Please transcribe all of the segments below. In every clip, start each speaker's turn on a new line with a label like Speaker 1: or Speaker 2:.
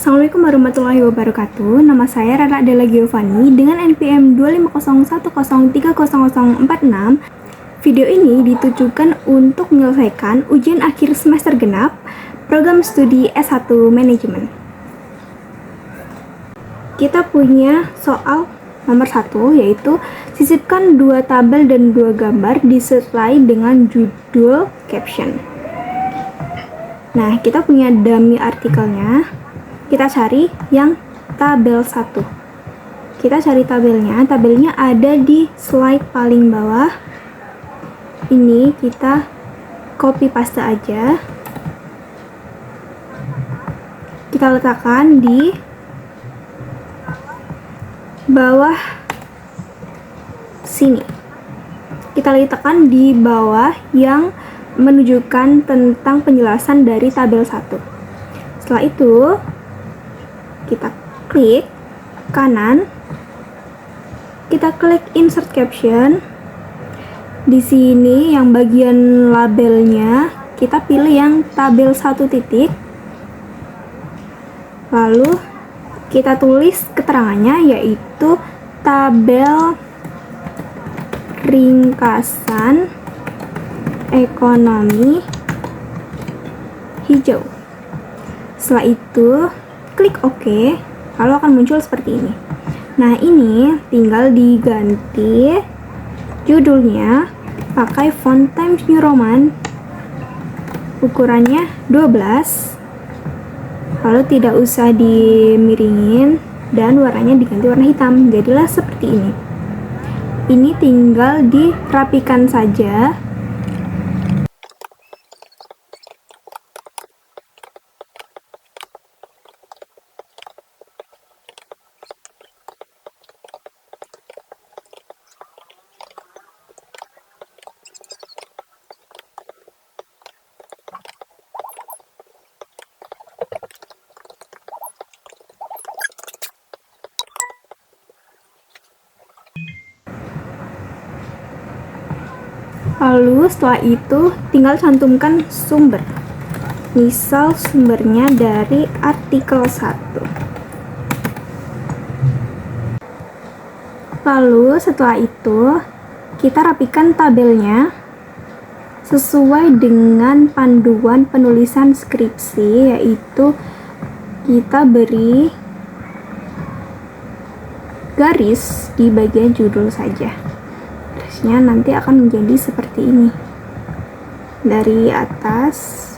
Speaker 1: Assalamualaikum warahmatullahi wabarakatuh. Nama saya Rara Adela Giovanni dengan NPM 25010300046. Video ini ditujukan untuk menyelesaikan ujian akhir semester genap program studi S1 Manajemen. Kita punya soal nomor 1, yaitu sisipkan 2 tabel dan 2 gambar disertai dengan judul caption. Nah, kita punya dummy artikelnya. Kita cari yang tabel 1. Kita cari tabelnya. Tabelnya ada di slide paling bawah. Ini kita copy paste aja. Kita letakkan di bawah sini. Kita letakkan di bawah yang menunjukkan tentang penjelasan dari tabel 1. Setelah itu, kita klik kanan, kita klik insert caption. Di sini yang bagian labelnya kita pilih yang tabel 1 titik. Lalu kita tulis keterangannya, yaitu tabel ringkasan ekonomi hijau. Setelah itu klik OK, lalu akan muncul seperti ini. Nah, ini tinggal diganti judulnya pakai font Times New Roman, ukurannya 12, lalu tidak usah dimiringin dan warnanya diganti warna hitam, jadilah seperti ini. Ini tinggal dirapikan saja. Lalu setelah itu tinggal cantumkan sumber. Misal sumbernya dari artikel 1. Lalu setelah itu kita rapikan tabelnya sesuai dengan panduan penulisan skripsi, yaitu kita beri garis di bagian judul saja. Garisnya nanti akan menjadi seperti ini, dari atas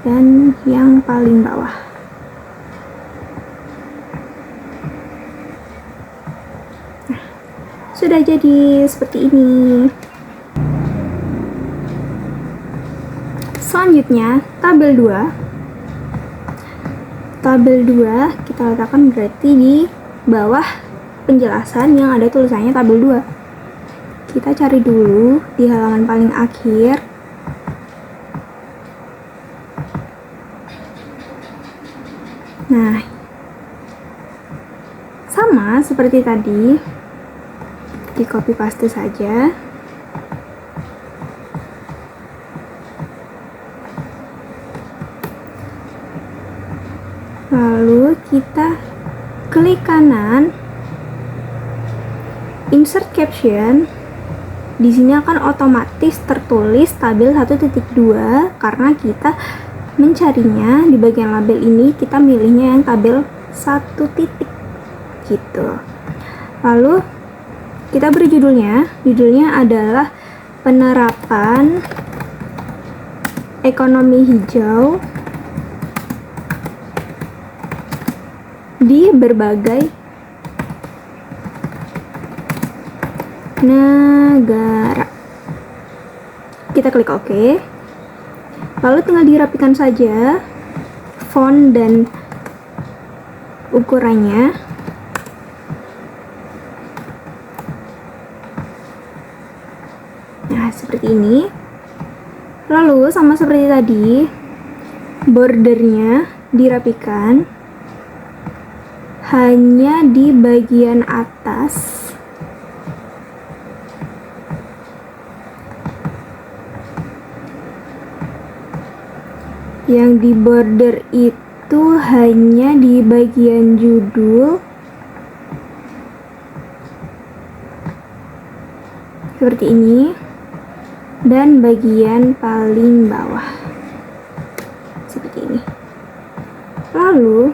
Speaker 1: dan yang paling bawah. Nah, sudah jadi seperti ini. Selanjutnya tabel 2. Tabel 2 kita letakkan berarti di bawah penjelasan yang ada tulisannya tabel 2. Kita cari dulu di halaman paling akhir. Nah, sama seperti tadi, di copy paste saja. Lalu kita klik kanan, insert caption. Di sini akan otomatis tertulis tabel 1.2 karena kita mencarinya di bagian label ini, kita milihnya yang tabel 1 titik gitu. Lalu kita beri judulnya. Judulnya adalah penerapan ekonomi hijau di berbagai negara. Kita klik OK. Lalu tinggal dirapikan saja font dan ukurannya. Nah, seperti ini. Lalu sama seperti tadi, bordernya dirapikan hanya di bagian atas. Yang di border itu itu hanya di bagian judul seperti ini dan bagian paling bawah seperti ini. Lalu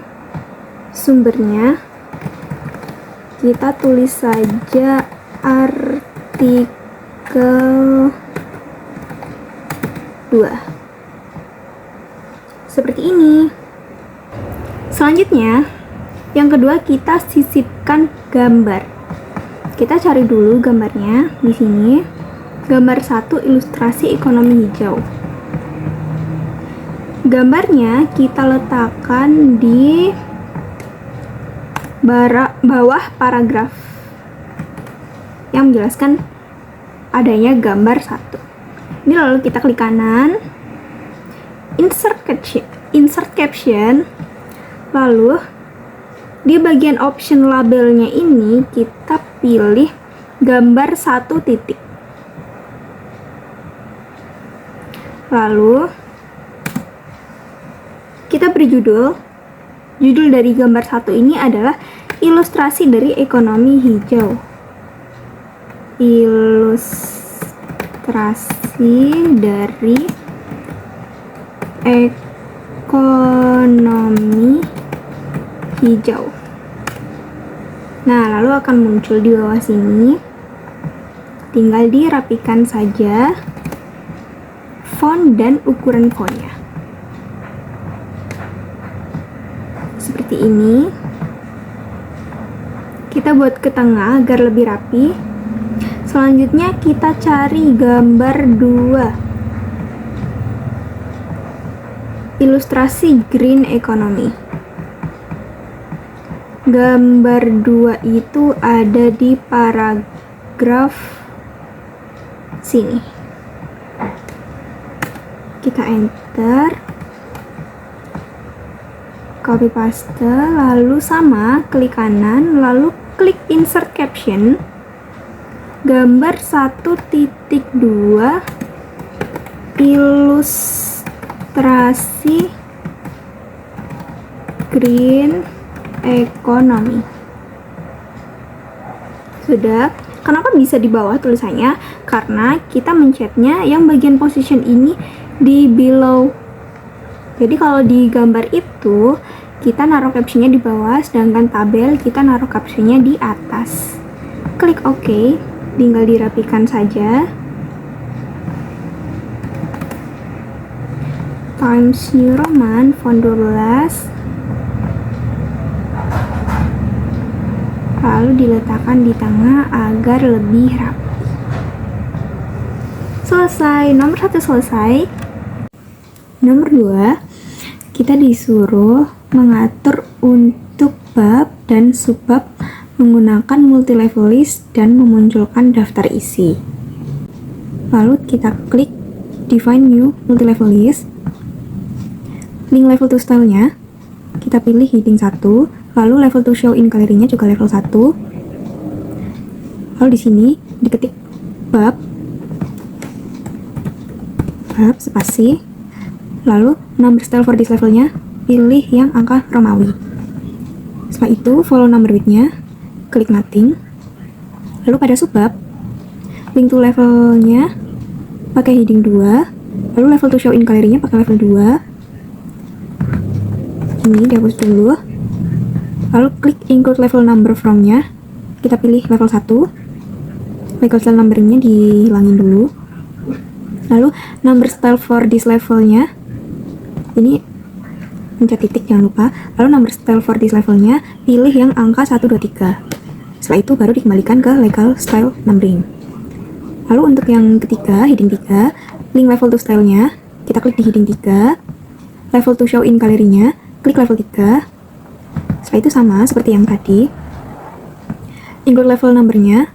Speaker 1: sumbernya kita tulis saja artikel 2 seperti ini. Selanjutnya, yang kedua kita sisipkan gambar. Kita cari dulu gambarnya di sini. Gambar 1 ilustrasi ekonomi hijau. Gambarnya kita letakkan di bawah paragraf yang menjelaskan adanya gambar 1. Ini lalu kita klik kanan, insert caption, lalu di bagian option labelnya ini kita pilih gambar 1 titik. Lalu kita beri judul. Judul dari gambar 1 ini adalah ilustrasi dari ekonomi hijau. Ilustrasi dari ekonomi hijau. Nah, lalu akan muncul di bawah sini. Tinggal dirapikan saja font dan ukuran fontnya. Seperti ini. Kita buat ke tengah agar lebih rapi. Selanjutnya kita cari gambar 2. Ilustrasi green economy. Gambar 2 itu ada di paragraf sini. Kita enter, copy paste, lalu sama, klik kanan, lalu klik insert caption. Gambar 1.2 ilustrasi green economy. Sudah. Kenapa bisa di bawah tulisannya? Karena kita mencetnya yang bagian position ini di below. Jadi kalau di gambar itu kita naruh captionnya di bawah, sedangkan tabel kita naruh captionnya di atas. Klik OK, tinggal dirapikan saja. Times New Roman font 12, lalu diletakkan di tengah agar lebih rapi. Selesai, nomor 1 selesai. Nomor 2, kita disuruh mengatur untuk bab dan subbab menggunakan multi-level list dan memunculkan daftar isi. Lalu kita klik define new multi-level list. Link level to style-nya kita pilih heading 1, lalu level to show in gallery-nya juga level 1. Lalu di sini diketik bab spasi, lalu number style for this level-nya pilih yang angka Romawi. Setelah itu follow number width-nya, klik nothing. Lalu pada subbab link to level-nya pakai heading 2, lalu level to show in gallery-nya pakai level 2. Ini dihapus dulu. Lalu klik include level number from-nya, kita pilih level 1. Legal style number-nya dihilangin dulu. Lalu number style for this level-nya ini pencet titik, jangan lupa. Lalu number style for this level-nya pilih yang angka 1, 2, 3. Setelah itu baru dikembalikan ke legal style numbering. Lalu untuk yang ketiga, heading 3, link level to style-nya kita klik di heading 3. Level to show in gallery-nya klik level 3. Setelah itu sama seperti yang tadi, include level number-nya,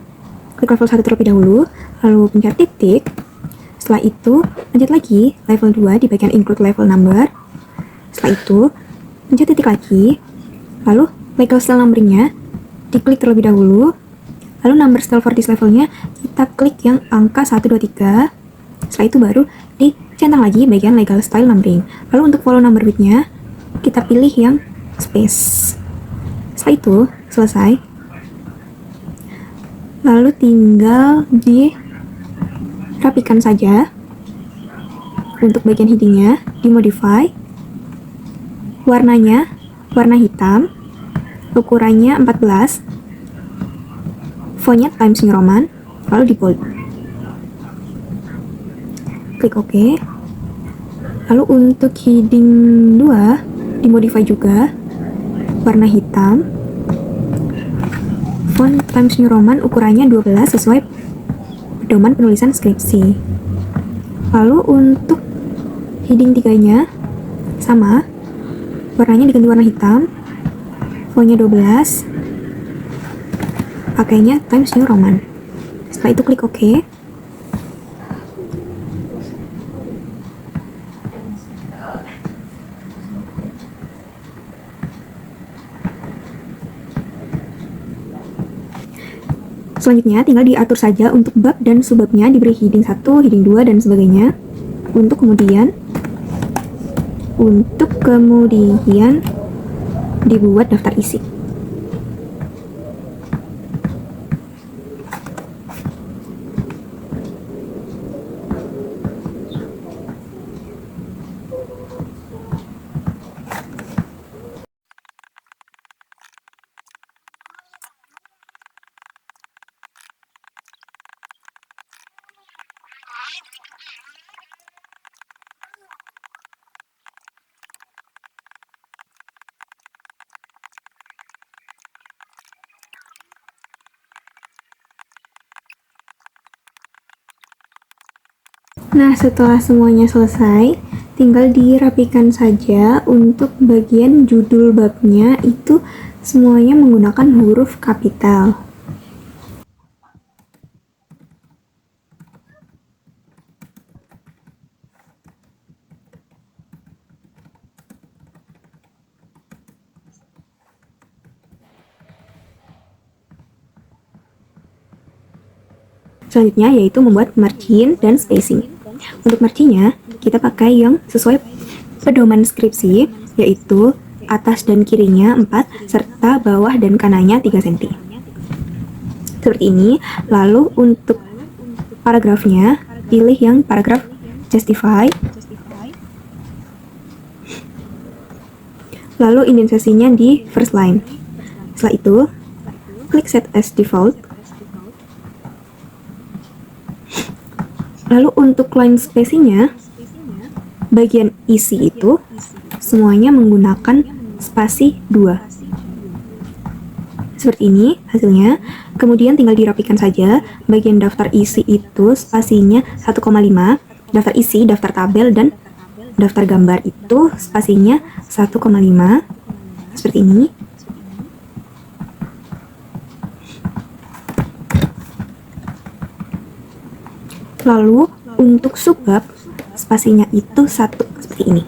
Speaker 1: klik level 1 terlebih dahulu, lalu pencet titik. Setelah itu pencet lagi level 2 di bagian include level number. Setelah itu pencet titik lagi, lalu legal style number-nya diklik terlebih dahulu, lalu number style for this level-nya kita klik yang angka 1, 2, 3. Setelah itu baru dicentang lagi bagian legal style numbering. Lalu untuk follow number width-nya kita pilih yang space. Setelah itu selesai, lalu tinggal dirapikan saja. Untuk bagian headingnya dimodify, warnanya warna hitam, ukurannya 14, fontnya Times New Roman, lalu di bold. Klik OK. Lalu untuk heading 2 dimodify juga, warna hitam, font Times New Roman, ukurannya 12 sesuai pedoman penulisan skripsi. Lalu untuk heading 3-nya sama, warnanya diganti warna hitam, fontnya 12, pakainya Times New Roman. Setelah itu klik OK. Selanjutnya tinggal diatur saja untuk bab dan subbabnya, diberi heading 1, heading 2, dan sebagainya. Untuk kemudian dibuat daftar isi. Nah, setelah semuanya selesai, tinggal dirapikan saja. Untuk bagian judul babnya itu semuanya menggunakan huruf kapital. Selanjutnya yaitu membuat margin dan spacing. Untuk marginnya, kita pakai yang sesuai pedoman skripsi, yaitu atas dan kirinya 4, serta bawah dan kanannya 3 cm. Seperti ini. Lalu untuk paragrafnya, pilih yang paragraf justify. Lalu indentasenya di first line. Setelah itu, klik set as default. Lalu untuk line spacing-nya, bagian isi itu semuanya menggunakan spasi 2. Seperti ini hasilnya. Kemudian tinggal dirapikan saja. Bagian daftar isi itu spasinya 1,5, daftar isi, daftar tabel, dan daftar gambar itu spasinya 1,5. Seperti ini. Lalu untuk subbab spasinya itu 1, seperti ini.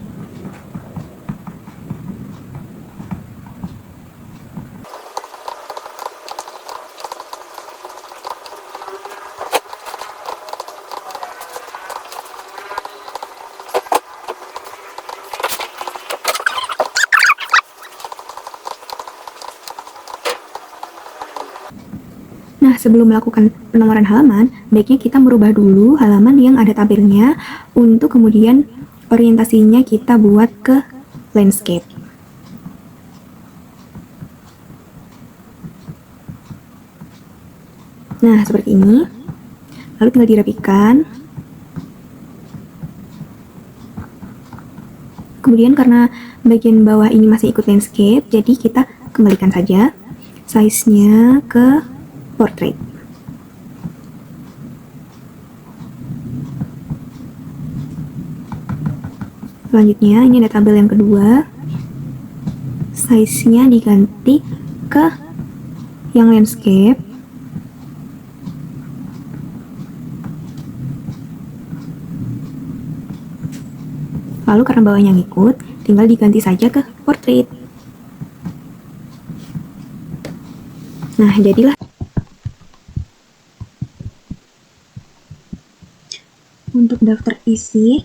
Speaker 1: Nah, sebelum melakukan penomoran halaman, baiknya kita merubah dulu halaman yang ada tabelnya untuk kemudian orientasinya kita buat ke landscape. Nah, seperti ini. Lalu tinggal dirapikan. Kemudian karena bagian bawah ini masih ikut landscape, jadi kita kembalikan saja size-nya ke portrait. Selanjutnya ini ada tabel yang kedua, size-nya diganti ke yang landscape. Lalu karena bawahnya ngikut, tinggal diganti saja ke portrait. Nah, jadilah. Untuk daftar isi,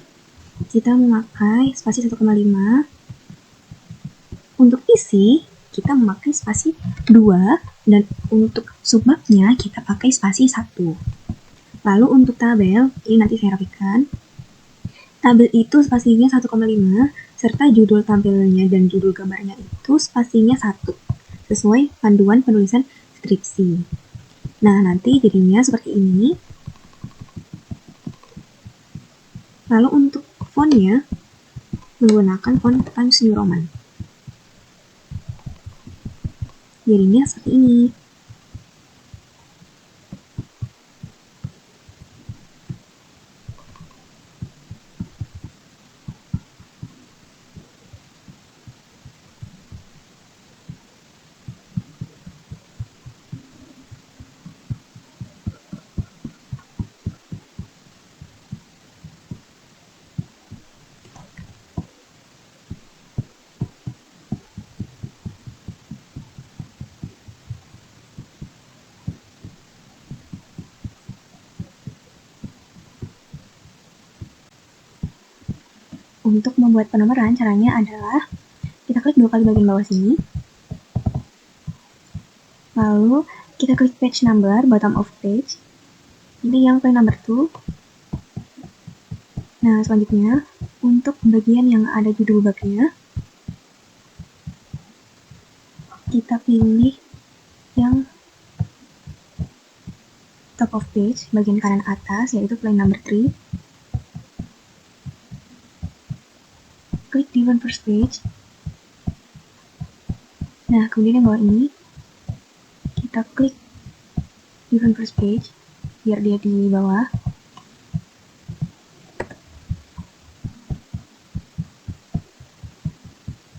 Speaker 1: kita memakai spasi 1,5.
Speaker 2: Untuk isi, kita memakai spasi 2, dan untuk subbabnya kita pakai spasi 1. Lalu untuk tabel, ini nanti saya rapikan. Tabel itu spasinya 1,5, serta judul tampilnya dan judul gambarnya itu spasinya 1, sesuai panduan penulisan skripsi. Nah, nanti jadinya seperti ini. Lalu untuk fontnya, menggunakan font Times New Roman. Jadinya seperti ini. Untuk membuat penomoran, caranya adalah kita klik 2 kali bagian bawah sini. Lalu kita klik page number, bottom of page. Ini yang play number 2. Nah, selanjutnya untuk bagian yang ada judul babnya, kita pilih yang top of page, bagian kanan atas, yaitu play number 3. Klik different first page. Nah, kemudian yang bawah ini kita klik different first page biar dia di bawah.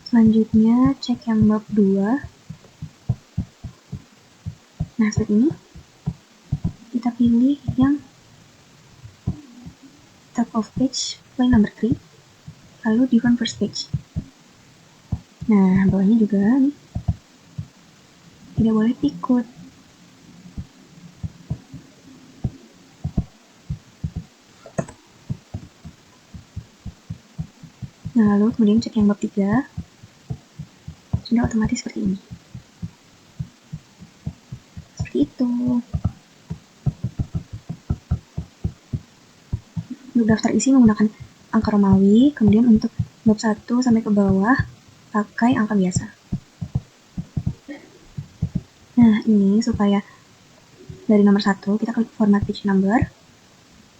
Speaker 2: Selanjutnya cek yang bab 2. Nah, seperti ini. Kita pilih yang top of page, play number 3, lalu different first page. Nah, bawahnya juga nih, tidak boleh pikut. Nah, lalu kemudian cek yang bab 3, sudah otomatis seperti ini. Seperti itu. Untuk daftar isi menggunakan angka Romawi, kemudian untuk bab 1 sampai ke bawah pakai angka biasa. Nah, ini supaya dari nomor 1 kita klik format page number.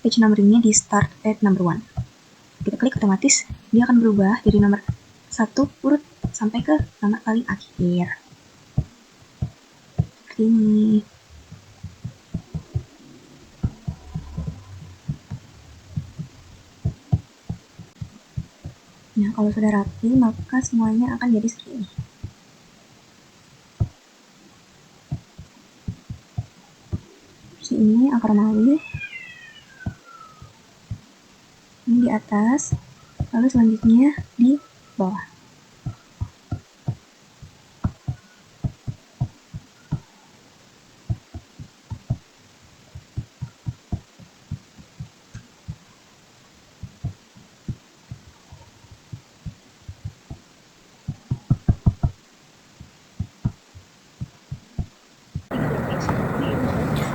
Speaker 2: Page number-nya di start at number 1. Kita klik otomatis dia akan berubah dari nomor 1 urut sampai ke nomor paling akhir. Seperti ini. Nah, kalau sudah rapi, maka semuanya akan jadi seperti ini. Seperti ini angka Romawi. Ini di atas, lalu selanjutnya di bawah.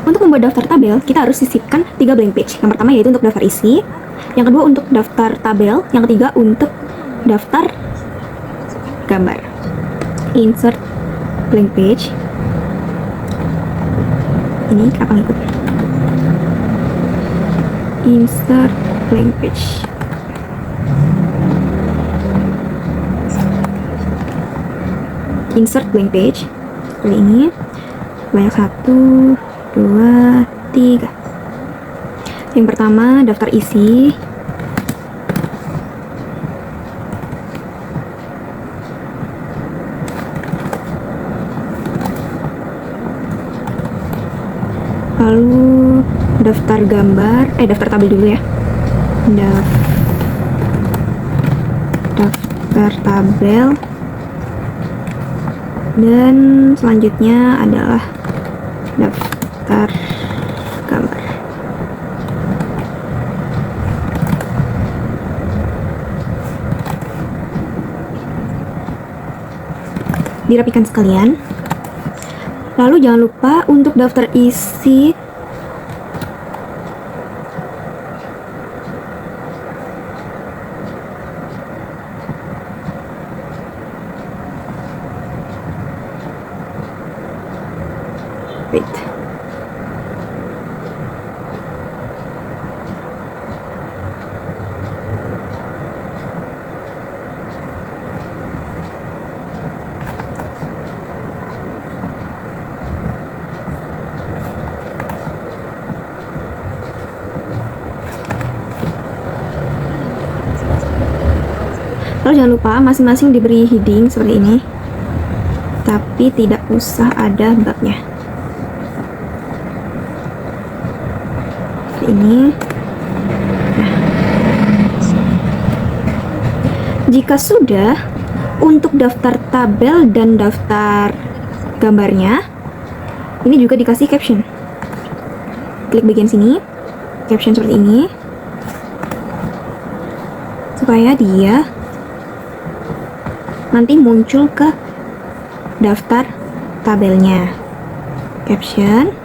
Speaker 1: Untuk membuat daftar tabel, kita harus sisipkan 3 blank page. Yang pertama yaitu untuk daftar isi, yang kedua untuk daftar tabel, yang ketiga untuk daftar gambar. Insert blank page. Ini kenapa ngikut? Insert blank page. Insert blank page. Seperti ini. Banyak 1, 2, 3. Yang pertama daftar isi. Lalu daftar gambar, daftar tabel dulu ya. Daftar tabel. Dan selanjutnya adalah daftar gambar. dirapikan sekalian. Lalu jangan lupa untuk daftar isi wait. Lalu jangan lupa masing-masing diberi heading seperti ini, tapi tidak usah ada babnya. Seperti ini. Nah, jika sudah, untuk daftar tabel dan daftar gambarnya, ini juga dikasih caption. Klik bagian sini, caption seperti ini, supaya dia nanti muncul ke daftar tabelnya. Caption.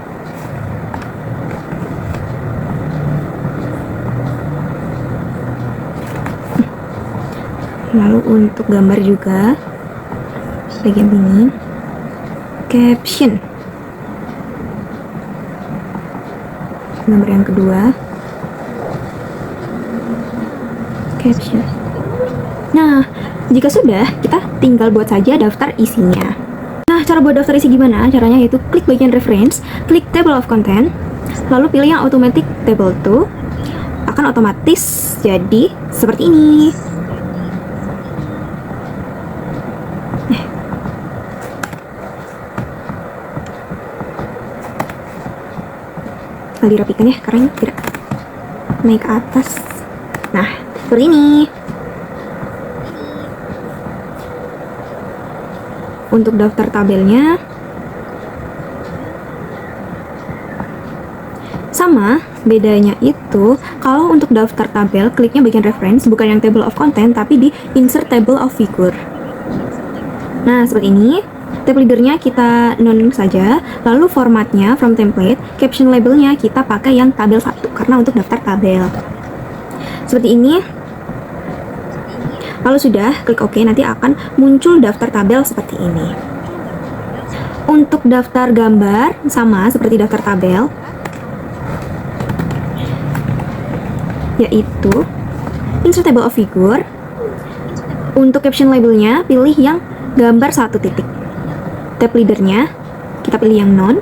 Speaker 1: Lalu untuk gambar juga bagian ini, caption. Gambar yang kedua, caption. Nah, jika sudah, kita tinggal buat saja daftar isinya. Nah, cara buat daftar isi gimana? Caranya yaitu klik bagian reference, klik table of content, lalu pilih yang automatic table to, akan otomatis jadi seperti ini. Dirapikan ya, karena tidak naik ke atas. Nah, seperti ini. Untuk daftar tabelnya sama, bedanya itu kalau untuk daftar tabel kliknya bagian reference, bukan yang table of content, tapi di insert table of figure. Nah, seperti ini. Tab leadernya kita non saja, lalu formatnya from template, caption labelnya kita pakai yang tabel 1 karena untuk daftar tabel. Seperti ini. Lalu sudah, klik OK, nanti akan muncul daftar tabel seperti ini. Untuk daftar gambar sama seperti daftar tabel, yaitu insert table of figure. Untuk caption labelnya pilih yang gambar 1 titik. Tab leadernya kita pilih yang non.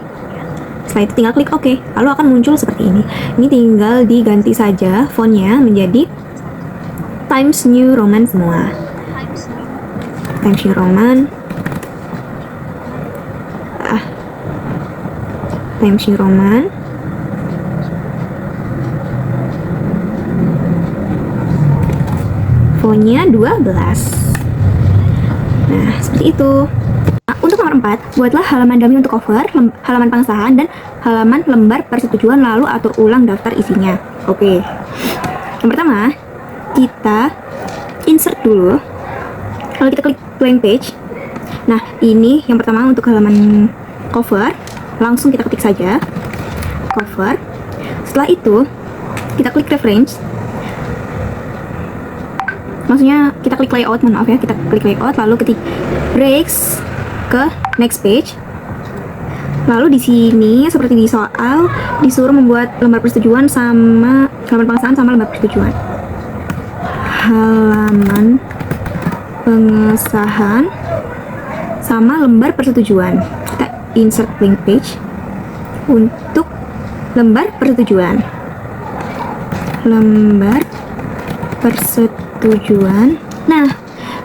Speaker 1: Setelah itu tinggal klik OK, lalu akan muncul seperti ini. Ini tinggal diganti saja fontnya menjadi Times New Roman semua. Times New Roman. Times New Roman. Fontnya 12. Nah, seperti itu. Untuk nomor 4, buatlah halaman dummy untuk cover, halaman pengsahan, dan halaman lembar persetujuan, lalu atur ulang daftar isinya. Oke. Yang pertama, kita insert dulu. Lalu kita klik blank page. Nah, ini yang pertama untuk halaman cover. Langsung kita ketik saja cover. Setelah itu, kita klik reference. Maksudnya kita klik layout, maaf ya, kita klik layout, lalu ketik breaks ke next page. Lalu di sini seperti di soal disuruh membuat lembar persetujuan sama halaman pengesahan sama lembar persetujuan. Halaman pengesahan sama lembar persetujuan. Kita insert blank page untuk lembar persetujuan. Lembar persetujuan. Nah,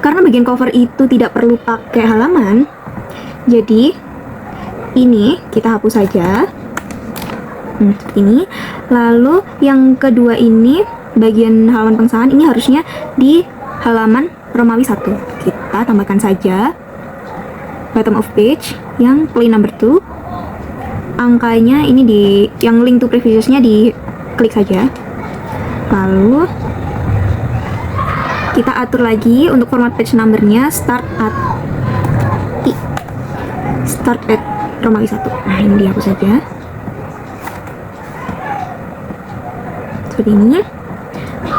Speaker 1: karena bagian cover itu tidak perlu pakai halaman, jadi ini kita hapus saja. Seperti ini. Lalu yang kedua ini bagian halaman pengsahan ini harusnya di halaman Romawi 1. Kita tambahkan saja bottom of page yang plain number 2. Angkanya ini di yang link to previousnya di klik saja. Lalu kita atur lagi untuk format page numbernya start at start at Romawi 1. Nah, ini dihapus saja. Seperti ini.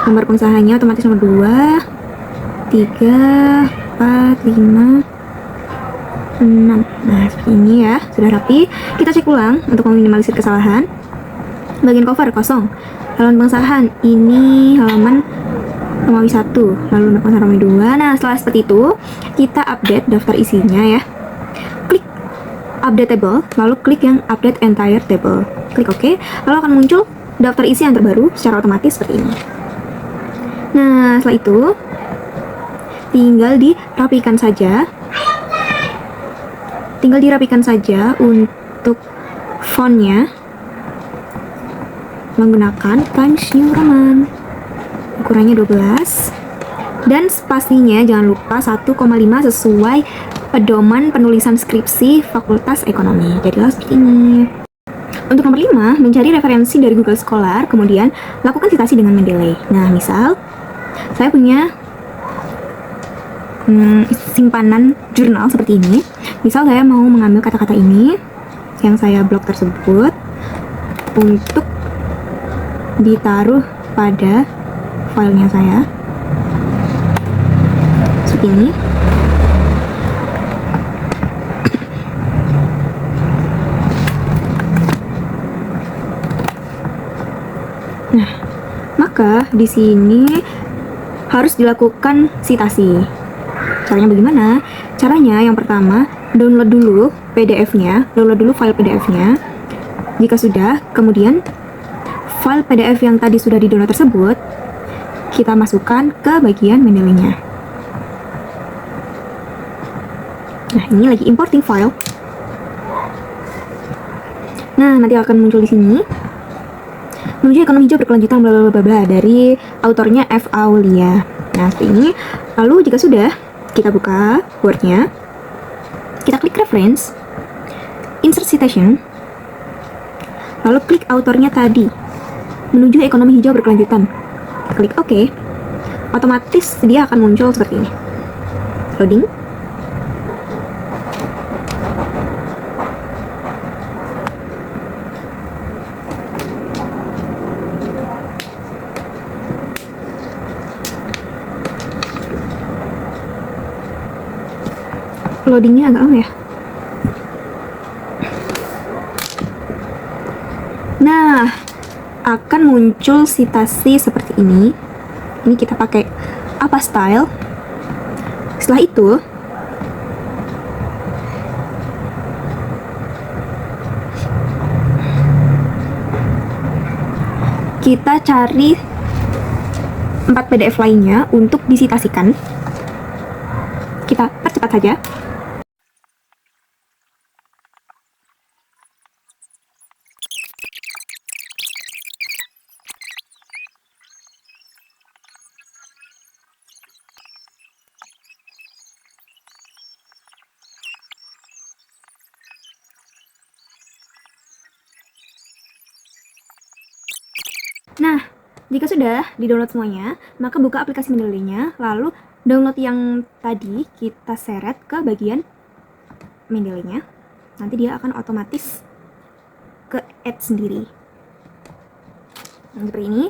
Speaker 1: Nomor pengusahanya otomatis nomor 2, 3, 4, 5, 6. Nah, seperti ini ya. Sudah rapi. Kita cek ulang untuk meminimalisir kesalahan. Bagian cover kosong. Halaman pengesahan ini halaman Romawi 1, lalu nomor pengsahan Romawi 2. Nah, setelah seperti itu, kita update daftar isinya ya. Klik update table, lalu klik yang update entire table. Klik OK, lalu akan muncul daftar isi yang terbaru secara otomatis seperti ini. Nah, setelah itu tinggal dirapikan saja. Untuk fontnya menggunakan Times New Roman. Ukurannya 12. Dan spasinya jangan lupa 1,5 sesuai pedoman penulisan skripsi Fakultas Ekonomi. Jadilah seperti ini. Untuk nomor 5, mencari referensi dari Google Scholar, kemudian lakukan citasi dengan Mendeley. Nah, misal saya punya simpanan jurnal seperti ini. Misal saya mau mengambil kata-kata ini yang saya blok tersebut untuk ditaruh pada filenya saya seperti ini. Nah, maka di sini harus dilakukan citasi. Caranya bagaimana? Caranya yang pertama, download dulu file PDF-nya. Jika sudah, kemudian file PDF yang tadi sudah di-download tersebut kita masukkan ke bagian Mendeley-nya. Nah, ini lagi importing file. Nah, nanti akan muncul di sini. Menuju ekonomi hijau berkelanjutan bla bla bla bla dari autornya F. Aulia. Nah, seperti ini. Lalu jika sudah, kita buka Word-nya. Kita klik reference, insert citation, lalu klik autornya tadi. Menuju ekonomi hijau berkelanjutan. Klik OK. Otomatis dia akan muncul seperti ini. Loading. Loadingnya agak lama ya. Nah, akan muncul citasi seperti ini. Ini kita pakai apa style. Setelah itu kita cari 4 PDF lainnya untuk disitasikan. Kita percepat saja. Nah, jika sudah di-download semuanya, maka buka aplikasi Mendeley-nya, lalu download yang tadi kita seret ke bagian Mendeley-nya. Nanti dia akan otomatis ke add sendiri. Nah, seperti ini.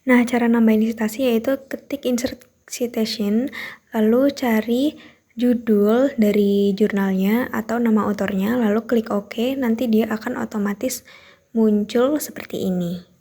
Speaker 1: Nah, cara nambahin citasi yaitu ketik insert citation, lalu cari judul dari jurnalnya atau nama autornya, lalu klik OK, nanti dia akan otomatis muncul seperti ini.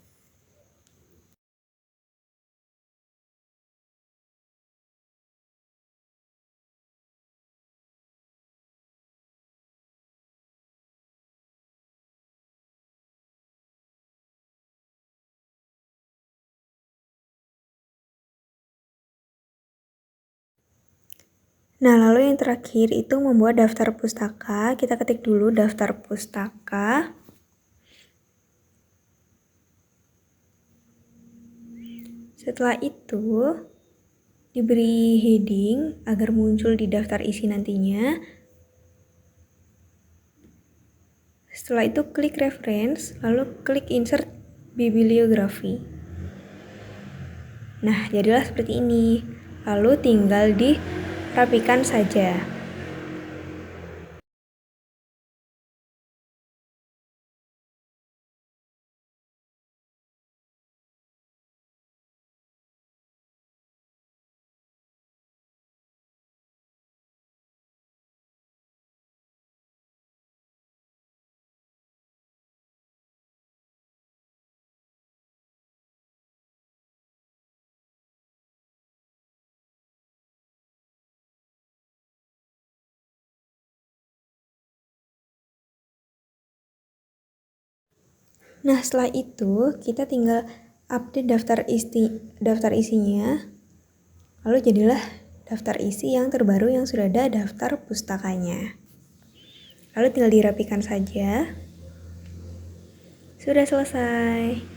Speaker 1: Nah, lalu yang terakhir itu membuat daftar pustaka. Kita ketik dulu daftar pustaka. Setelah itu, diberi heading agar muncul di daftar isi nantinya. Setelah itu klik reference, lalu klik insert bibliografi. Nah, jadilah seperti ini. Lalu tinggal dirapikan saja. Nah, setelah itu kita tinggal update daftar isinya. Lalu jadilah daftar isi yang terbaru yang sudah ada daftar pustakanya. Lalu tinggal dirapikan saja. Sudah selesai.